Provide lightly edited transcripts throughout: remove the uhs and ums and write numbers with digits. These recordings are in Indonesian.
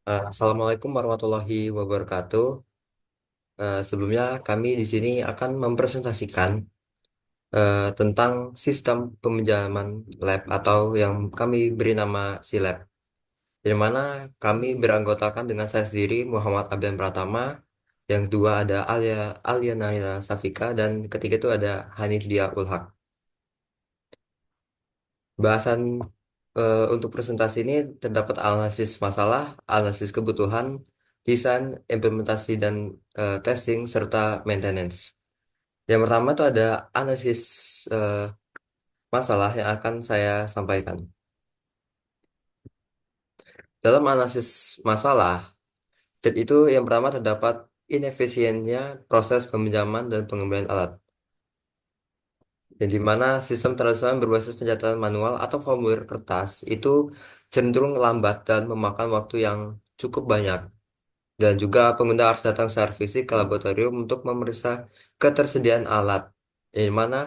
Assalamualaikum warahmatullahi wabarakatuh. Sebelumnya kami di sini akan mempresentasikan tentang sistem peminjaman lab atau yang kami beri nama SILab. Di mana kami beranggotakan dengan saya sendiri Muhammad Abdan Pratama, yang kedua ada Alia Naila Safika, dan ketiga itu ada Hanif Dia Ulhak. Bahasan untuk presentasi ini terdapat analisis masalah, analisis kebutuhan, desain, implementasi, dan testing, serta maintenance. Yang pertama itu ada analisis eh, masalah yang akan saya sampaikan. Dalam analisis masalah, itu yang pertama terdapat inefisiennya proses peminjaman dan pengembalian alat. Yang di mana sistem tradisional berbasis pencatatan manual atau formulir kertas itu cenderung lambat dan memakan waktu yang cukup banyak. Dan juga pengguna harus datang secara fisik ke laboratorium untuk memeriksa ketersediaan alat. Yang mana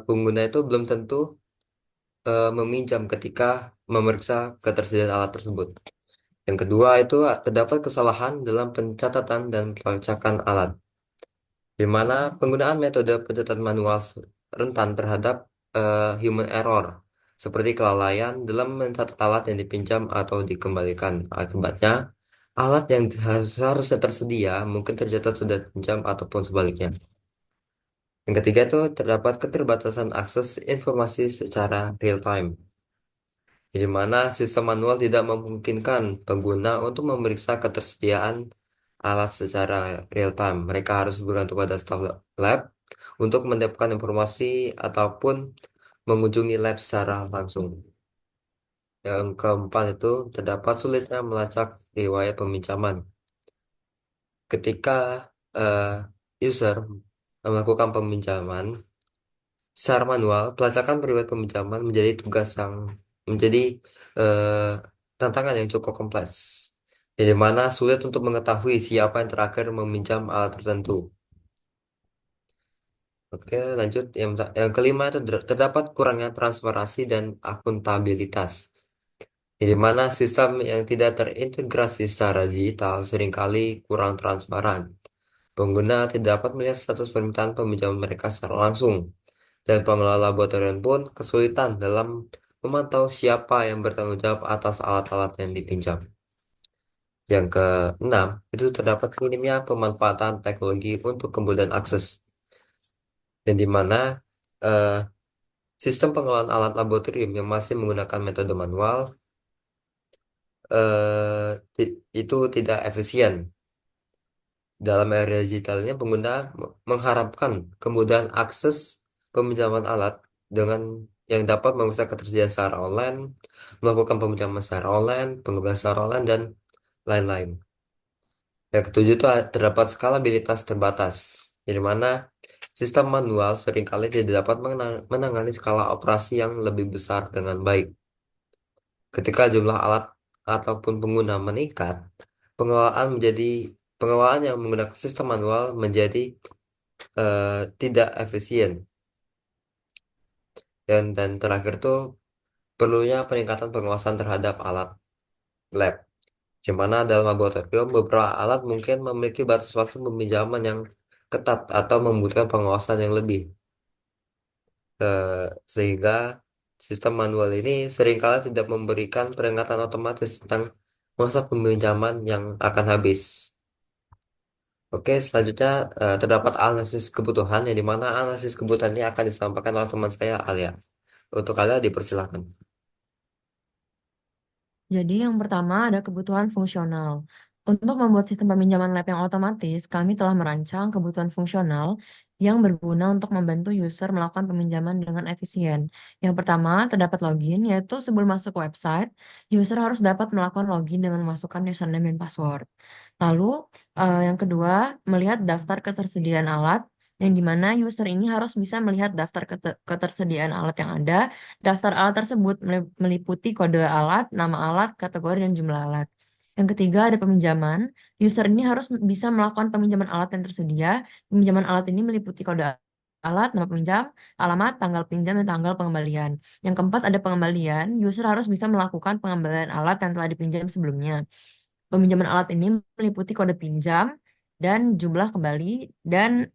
pengguna itu belum tentu meminjam ketika memeriksa ketersediaan alat tersebut. Yang kedua itu terdapat kesalahan dalam pencatatan dan pelacakan alat, di mana penggunaan metode pencatatan manual rentan terhadap human error, seperti kelalaian dalam mencatat alat yang dipinjam atau dikembalikan. Akibatnya, alat yang seharusnya tersedia mungkin tercatat sudah dipinjam ataupun sebaliknya. Yang ketiga itu terdapat keterbatasan akses informasi secara real time, di mana sistem manual tidak memungkinkan pengguna untuk memeriksa ketersediaan alat secara real time. Mereka harus bergantung pada staf lab untuk mendapatkan informasi ataupun mengunjungi lab secara langsung. Yang keempat itu terdapat sulitnya melacak riwayat peminjaman. Ketika eh, user melakukan peminjaman secara manual, pelacakan riwayat peminjaman menjadi tugas yang menjadi eh, tantangan yang cukup kompleks. Di mana sulit untuk mengetahui siapa yang terakhir meminjam alat tertentu. Oke, lanjut. Yang kelima itu terdapat kurangnya transparansi dan akuntabilitas. Di mana sistem yang tidak terintegrasi secara digital seringkali kurang transparan. Pengguna tidak dapat melihat status permintaan peminjaman mereka secara langsung. Dan pengelola laboratorium pun kesulitan dalam memantau siapa yang bertanggung jawab atas alat-alat yang dipinjam. Yang keenam, itu terdapat minimnya pemanfaatan teknologi untuk kemudahan akses. Dan di mana eh, sistem pengelolaan alat laboratorium yang masih menggunakan metode manual itu tidak efisien. Dalam era digitalnya, pengguna mengharapkan kemudahan akses peminjaman alat dengan yang dapat memeriksa ketersediaan secara online, melakukan peminjaman secara online, pengembalian secara online, dan lain-lain. Yang ketujuh itu terdapat skalabilitas terbatas, di mana sistem manual seringkali tidak dapat menangani skala operasi yang lebih besar dengan baik. Ketika jumlah alat ataupun pengguna meningkat, pengelolaan menjadi pengelolaan yang menggunakan sistem manual menjadi tidak efisien. Dan terakhir tuh perlunya peningkatan pengawasan terhadap alat lab. Di mana dalam laboratorium beberapa alat mungkin memiliki batas waktu peminjaman yang ketat atau membutuhkan pengawasan yang lebih. Sehingga sistem manual ini seringkali tidak memberikan peringatan otomatis tentang masa peminjaman yang akan habis. Oke, selanjutnya terdapat analisis kebutuhan, yang dimana analisis kebutuhan ini akan disampaikan oleh teman saya Alia. Untuk Alia dipersilakan. Jadi yang pertama ada kebutuhan fungsional. Untuk membuat sistem peminjaman lab yang otomatis, kami telah merancang kebutuhan fungsional yang berguna untuk membantu user melakukan peminjaman dengan efisien. Yang pertama, terdapat login, yaitu sebelum masuk website, user harus dapat melakukan login dengan memasukkan username dan password. Lalu, yang kedua, melihat daftar ketersediaan alat, yang dimana user ini harus bisa melihat daftar ketersediaan alat yang ada. Daftar alat tersebut meliputi kode alat, nama alat, kategori, dan jumlah alat. Yang ketiga ada peminjaman. User ini harus bisa melakukan peminjaman alat yang tersedia. Peminjaman alat ini meliputi kode alat. alat, nama peminjam, alamat, tanggal pinjam, dan tanggal pengembalian. Yang keempat ada pengembalian. User harus bisa melakukan pengembalian alat yang telah dipinjam sebelumnya. Peminjaman alat ini meliputi kode pinjam dan jumlah kembali dan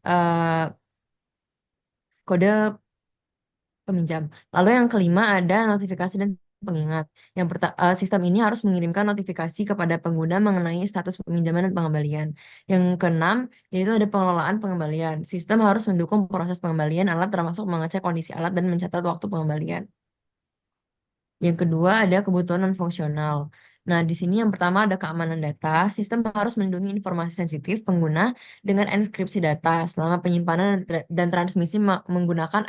kode peminjam. Lalu yang kelima ada notifikasi dan pengingat. Sistem ini harus mengirimkan notifikasi kepada pengguna mengenai status peminjaman dan pengembalian. Yang keenam yaitu ada pengelolaan pengembalian. Sistem harus mendukung proses pengembalian alat termasuk mengecek kondisi alat dan mencatat waktu pengembalian. Yang kedua ada kebutuhan non fungsional. Nah, di sini yang pertama ada keamanan data. Sistem harus melindungi informasi sensitif pengguna dengan enkripsi data selama penyimpanan dan transmisi menggunakan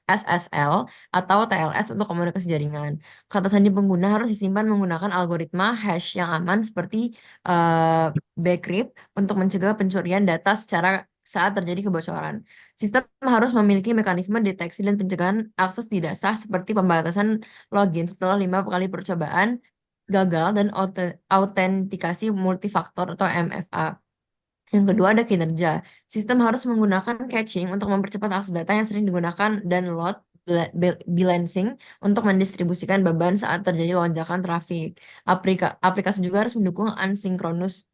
SSL atau TLS untuk komunikasi jaringan. Kata sandi pengguna harus disimpan menggunakan algoritma hash yang aman seperti Bcrypt untuk mencegah pencurian data secara saat terjadi kebocoran. Sistem harus memiliki mekanisme deteksi dan pencegahan akses tidak sah seperti pembatasan login setelah 5 kali percobaan gagal dan autentikasi multifaktor atau MFA. Yang kedua ada kinerja. Sistem harus menggunakan caching untuk mempercepat akses data yang sering digunakan dan load balancing untuk mendistribusikan beban saat terjadi lonjakan trafik. Aplikasi juga harus mendukung asynchronous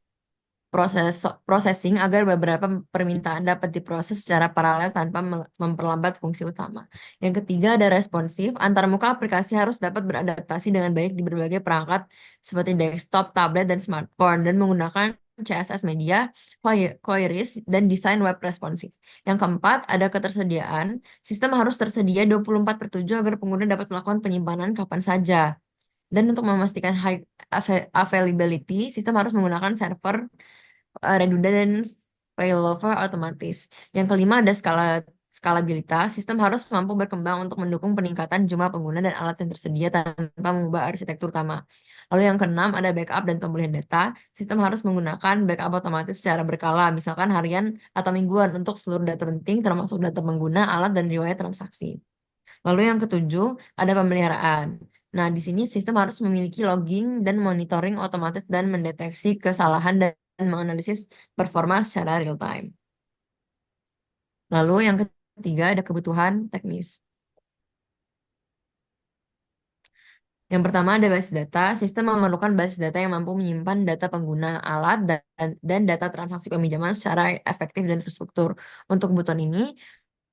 processing agar beberapa permintaan dapat diproses secara paralel tanpa memperlambat fungsi utama. Yang ketiga ada responsif, antarmuka aplikasi harus dapat beradaptasi dengan baik di berbagai perangkat seperti desktop, tablet, dan smartphone dan menggunakan CSS media, queries, dan desain web responsif. Yang keempat, ada ketersediaan. Sistem harus tersedia 24/7 agar pengguna dapat melakukan penyimpanan kapan saja. Dan untuk memastikan high availability, sistem harus menggunakan server redundant dan failover otomatis. Yang kelima ada skalabilitas. Sistem harus mampu berkembang untuk mendukung peningkatan jumlah pengguna dan alat yang tersedia tanpa mengubah arsitektur utama. Lalu yang keenam ada backup dan pemulihan data. Sistem harus menggunakan backup otomatis secara berkala, misalkan harian atau mingguan untuk seluruh data penting termasuk data pengguna, alat, dan riwayat transaksi. Lalu yang ketujuh ada pemeliharaan. Nah, di sini sistem harus memiliki logging dan monitoring otomatis dan mendeteksi kesalahan dan menganalisis performa secara real time. Lalu yang ketiga ada kebutuhan teknis. Yang pertama ada basis data. Sistem memerlukan basis data yang mampu menyimpan data pengguna, alat, dan data transaksi peminjaman secara efektif dan terstruktur. Untuk kebutuhan ini,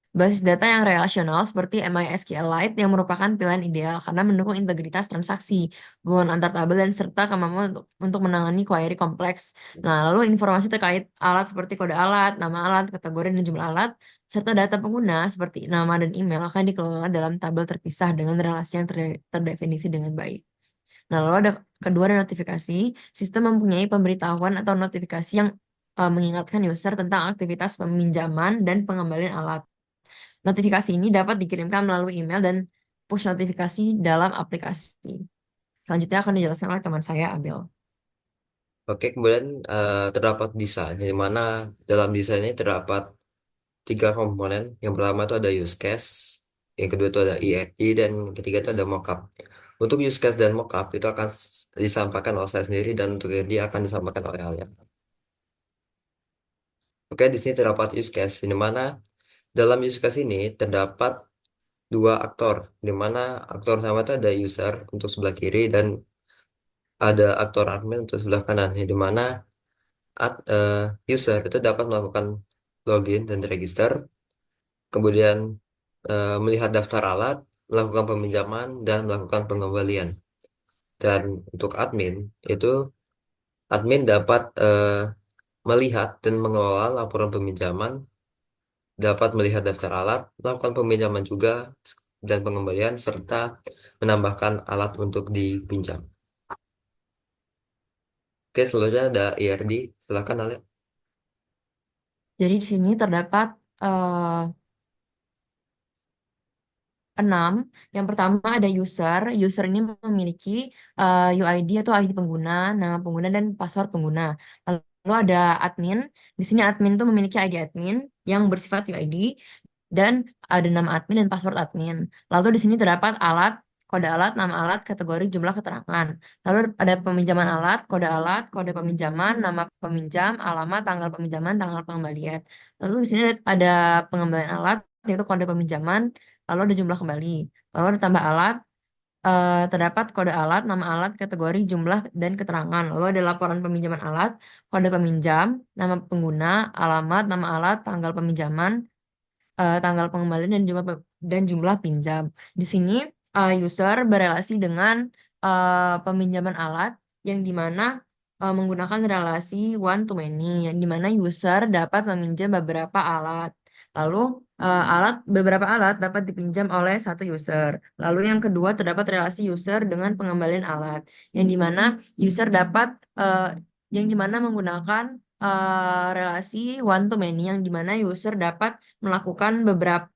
basis data yang relasional seperti MySQLite yang merupakan pilihan ideal karena mendukung integritas transaksi, hubungan antar tabel, dan serta kemampuan untuk menangani query kompleks. Nah, lalu informasi terkait alat seperti kode alat, nama alat, kategori, dan jumlah alat, serta data pengguna seperti nama dan email akan dikelola dalam tabel terpisah dengan relasi yang terdefinisi dengan baik. Nah, lalu ada kedua ada notifikasi. Sistem mempunyai pemberitahuan atau notifikasi yang mengingatkan user tentang aktivitas peminjaman dan pengembalian alat. Notifikasi ini dapat dikirimkan melalui email dan push notifikasi dalam aplikasi. Selanjutnya akan dijelaskan oleh teman saya, Abel. Oke, kemudian terdapat desain, di mana dalam desain ini terdapat tiga komponen. Yang pertama itu ada use case, yang kedua itu ada ERD, dan yang ketiga itu ada mockup. Untuk use case dan mockup itu akan disampaikan oleh saya sendiri, dan untuk ERD akan disampaikan oleh Alia. Oke, di sini terdapat use case, di mana dalam use case ini terdapat dua aktor, di mana aktor pertama itu ada user untuk sebelah kiri dan ada aktor admin untuk sebelah kanan, di mana user itu dapat melakukan login dan register, kemudian melihat daftar alat, melakukan peminjaman, dan melakukan pengembalian. Dan untuk admin, itu admin dapat melihat dan mengelola laporan peminjaman, dapat melihat daftar alat, melakukan peminjaman juga, dan pengembalian, serta menambahkan alat untuk dipinjam. Oke, selanjutnya ada IRD. Silakan, Ale. Jadi di sini terdapat eh, 6. Yang pertama ada user. User ini memiliki UID atau ID pengguna, nama pengguna, dan password pengguna. Lalu ada admin. Di sini admin itu memiliki ID admin yang bersifat UID dan ada nama admin dan password admin. Lalu di sini terdapat alat, kode alat, nama alat, kategori, jumlah keterangan. Lalu ada peminjaman alat, kode peminjaman, nama peminjam, alamat, tanggal peminjaman, tanggal pengembalian. Lalu di sini ada pengembalian alat, yaitu kode peminjaman, lalu ada jumlah kembali. Lalu ada tambah alat, terdapat kode alat, nama alat, kategori, jumlah, dan keterangan. Lalu ada laporan peminjaman alat, kode peminjam, nama pengguna, alamat, nama alat, tanggal peminjaman, tanggal pengembalian, dan jumlah pinjam. Di sini user berelasi dengan peminjaman alat yang dimana menggunakan relasi one to many, yang dimana user dapat meminjam beberapa alat. Lalu beberapa alat dapat dipinjam oleh satu user. Lalu yang kedua terdapat relasi user dengan pengembalian alat, yang dimana user dapat yang dimana menggunakan relasi one to many, yang dimana user melakukan beberapa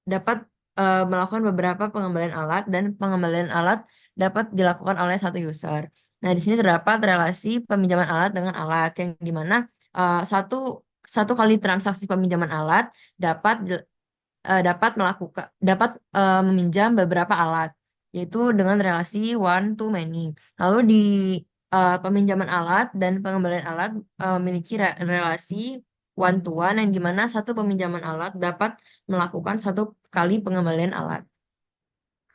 dapat melakukan beberapa pengembalian alat, dan pengembalian alat dapat dilakukan oleh satu user. Nah, di sini terdapat relasi peminjaman alat dengan alat, yang dimana satu satu kali transaksi peminjaman alat dapat meminjam beberapa alat, yaitu dengan relasi one to many. Lalu di peminjaman alat dan pengembalian alat memiliki relasi one to one, yang dimana satu peminjaman alat dapat melakukan satu kali pengembalian alat.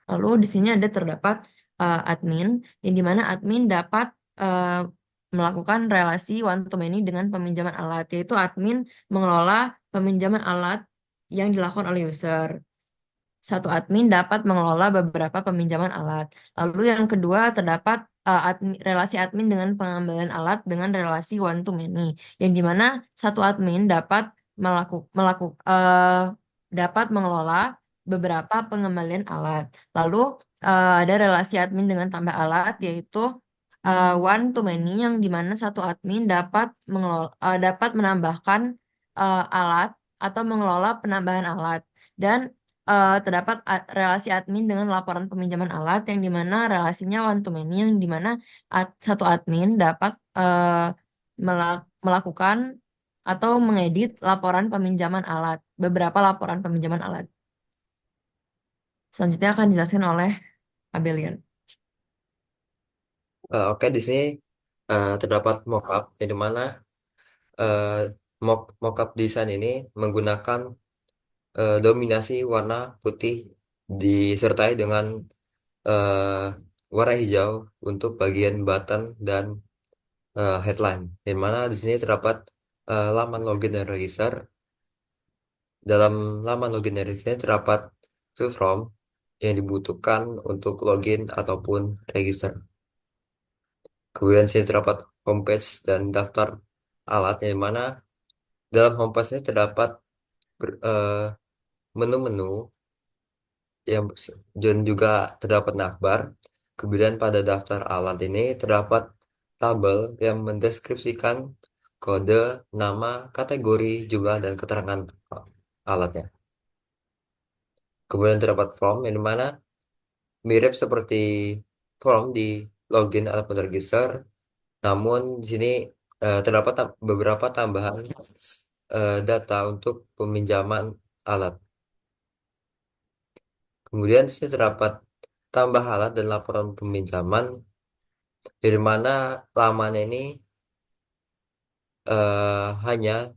Lalu di sini terdapat admin, yang dimana admin dapat eh, melakukan relasi one to many dengan peminjaman alat, yaitu admin mengelola peminjaman alat yang dilakukan oleh user. Satu admin dapat mengelola beberapa peminjaman alat. Lalu yang kedua terdapat relasi admin dengan pengembalian alat dengan relasi one to many, yang dimana satu admin dapat mengelola beberapa pengembalian alat. Lalu ada relasi admin dengan tambah alat, yaitu one to many, yang dimana satu admin dapat menambahkan alat atau mengelola penambahan alat. Dan terdapat relasi admin dengan laporan peminjaman alat, yang dimana relasinya one to many, yang dimana satu admin dapat melakukan atau mengedit laporan peminjaman alat, beberapa laporan peminjaman alat. Selanjutnya akan dijelaskan oleh Abelian. Oke, di sini terdapat mockup, yang dimana eh, mockup desain ini menggunakan dominasi warna putih disertai dengan eh, warna hijau untuk bagian button dan headline. Di mana di sini terdapat laman login dan register. Dalam laman login dan register terdapat fill form yang dibutuhkan untuk login ataupun register. Kemudian sini terdapat homepage dan daftar alat, yang mana dalam homepage ini terdapat menu-menu yang dan juga terdapat navbar. Kemudian pada daftar alat ini terdapat tabel yang mendeskripsikan kode, nama, kategori, jumlah, dan keterangan alatnya. Kemudian terdapat form, yang dimana mirip seperti form di login ataupun register, namun di sini terdapat beberapa tambahan data untuk peminjaman alat. Kemudian di sini terdapat tambah alat dan laporan peminjaman, di mana laman ini hanya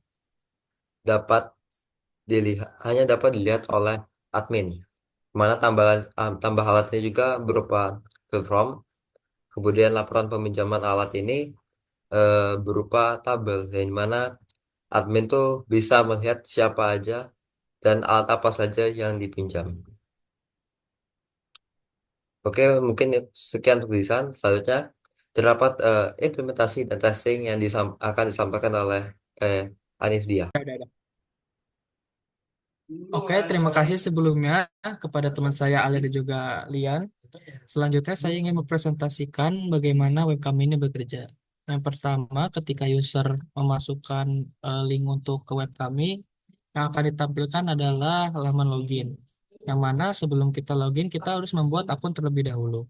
dapat dilihat oleh admin. Di mana tambah alatnya juga berupa fill form. Kemudian laporan peminjaman alat ini berupa tabel, yang mana admin tuh bisa melihat siapa aja dan alat apa saja yang dipinjam. Oke, mungkin sekian untuk desain. Selanjutnya terdapat implementasi dan testing yang akan disampaikan oleh eh, Anif Dia. Ada, ada. Oke, terima kasih sebelumnya kepada teman saya Ali dan juga Lian. Selanjutnya saya ingin mempresentasikan bagaimana web kami ini bekerja. Yang pertama, ketika user memasukkan link untuk ke web kami, yang akan ditampilkan adalah halaman login. Yang mana sebelum kita login, kita harus membuat akun terlebih dahulu.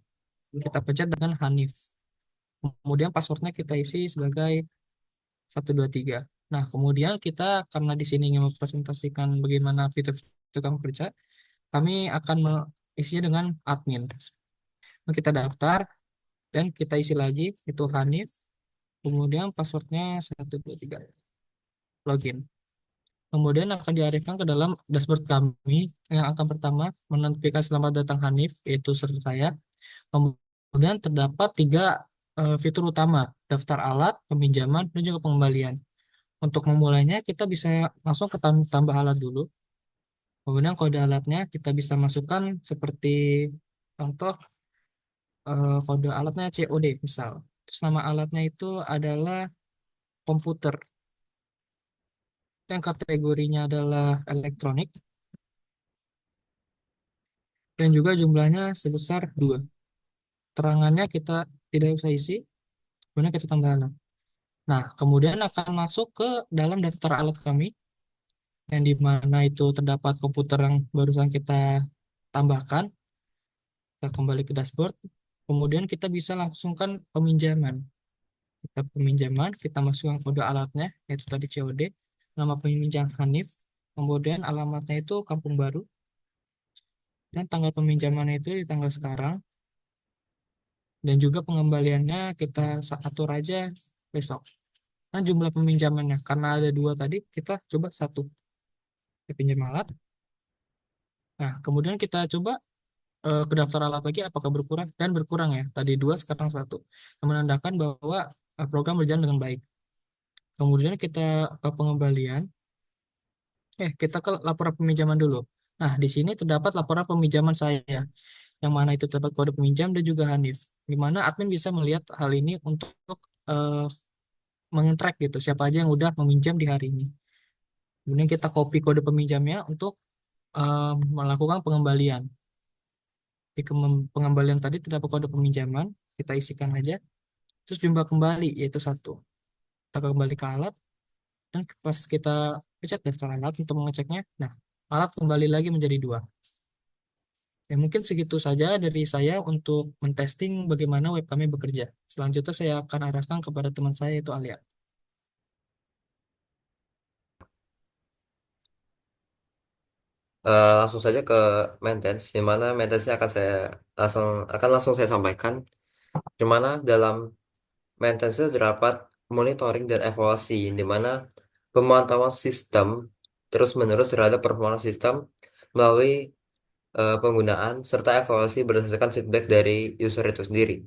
Kita pencet dengan Hanif. Kemudian passwordnya kita isi sebagai 123. Nah, kemudian kita karena di sini ingin mempresentasikan bagaimana fitur-fitur kami kerja, kami akan mengisinya dengan admin. Nah, kita daftar dan kita isi lagi itu Hanif, kemudian passwordnya 123. Login. Kemudian akan diarahkan ke dalam dashboard kami yang akan pertama menotifikasi selamat datang Hanif, yaitu server saya. Kemudian terdapat tiga fitur utama, daftar alat, peminjaman, dan juga pengembalian. Untuk memulainya, kita bisa langsung ke tambah alat dulu. Kemudian kode alatnya kita bisa masukkan seperti contoh kode alatnya COD misal. Terus nama alatnya itu adalah komputer. Yang kategorinya adalah elektronik. Dan juga jumlahnya sebesar 2. Terangannya kita tidak usah isi, kemudian kita tambah alat. Nah, kemudian akan masuk ke dalam daftar alat kami, yang di mana itu terdapat komputer yang barusan kita tambahkan. Kita kembali ke dashboard, kemudian kita bisa langsungkan peminjaman. Kita peminjaman, kita masukkan kode alatnya, yaitu tadi COD, nama peminjam Hanif, kemudian alamatnya itu Kampung Baru, dan tanggal peminjamannya itu di tanggal sekarang, dan juga pengembaliannya kita atur aja besok. Nah, jumlah peminjamannya, karena ada 2 tadi, kita coba 1. Kita pinjam alat. Nah, kemudian kita coba ke daftar alat lagi apakah berkurang, dan berkurang ya. Tadi 2 sekarang 1. Yang menandakan bahwa program berjalan dengan baik. Kemudian kita ke pengembalian. Kita ke laporan peminjaman dulu. Nah, di sini terdapat laporan peminjaman saya, yang mana itu terdapat kode peminjam dan juga Hanif. Di mana admin bisa melihat hal ini untuk eh, meng-track gitu, siapa aja yang udah meminjam di hari ini. Kemudian kita copy kode peminjamnya untuk melakukan pengembalian. Di pengembalian tadi terdapat kode peminjaman, kita isikan aja. Terus jumlah kembali, yaitu 1. Kita kembali ke alat, dan pas kita pencet daftar alat untuk mengeceknya, nah, alat kembali lagi menjadi 2. Ya, mungkin segitu saja dari saya untuk mentesting bagaimana web kami bekerja. Selanjutnya saya akan arahkan kepada teman saya, yaitu Alia. Langsung saja ke maintenance, di mana maintenance akan langsung saya sampaikan, di mana dalam maintenance itu terdapat monitoring dan evaluasi, di mana pemantauan sistem terus-menerus terhadap performa sistem melalui penggunaan serta evaluasi berdasarkan feedback dari user itu sendiri.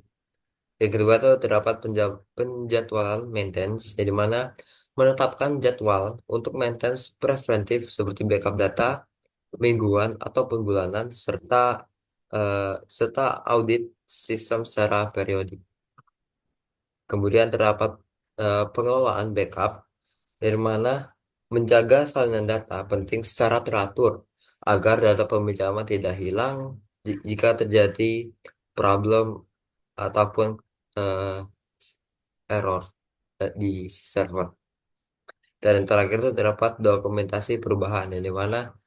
Yang kedua itu terdapat penjadwalan maintenance, yang di mana menetapkan jadwal untuk maintenance preventif seperti backup data mingguan ataupun bulanan eh, serta audit sistem secara periodik. Kemudian terdapat pengelolaan backup, dari mana menjaga salinan data penting secara teratur agar data peminjaman tidak hilang jika terjadi problem ataupun eh, error di server. Dan yang terakhir itu terdapat dokumentasi perubahan, yang dimana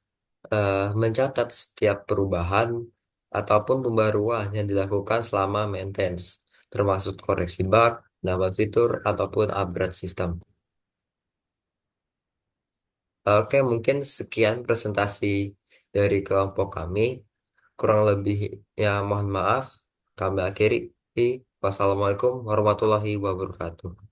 mencatat setiap perubahan ataupun pembaruan yang dilakukan selama maintenance, termasuk koreksi bug, nambah fitur, ataupun upgrade sistem. Oke, mungkin sekian presentasi dari kelompok kami. Kurang lebih ya mohon maaf. Kami akhiri. Wassalamualaikum warahmatullahi wabarakatuh.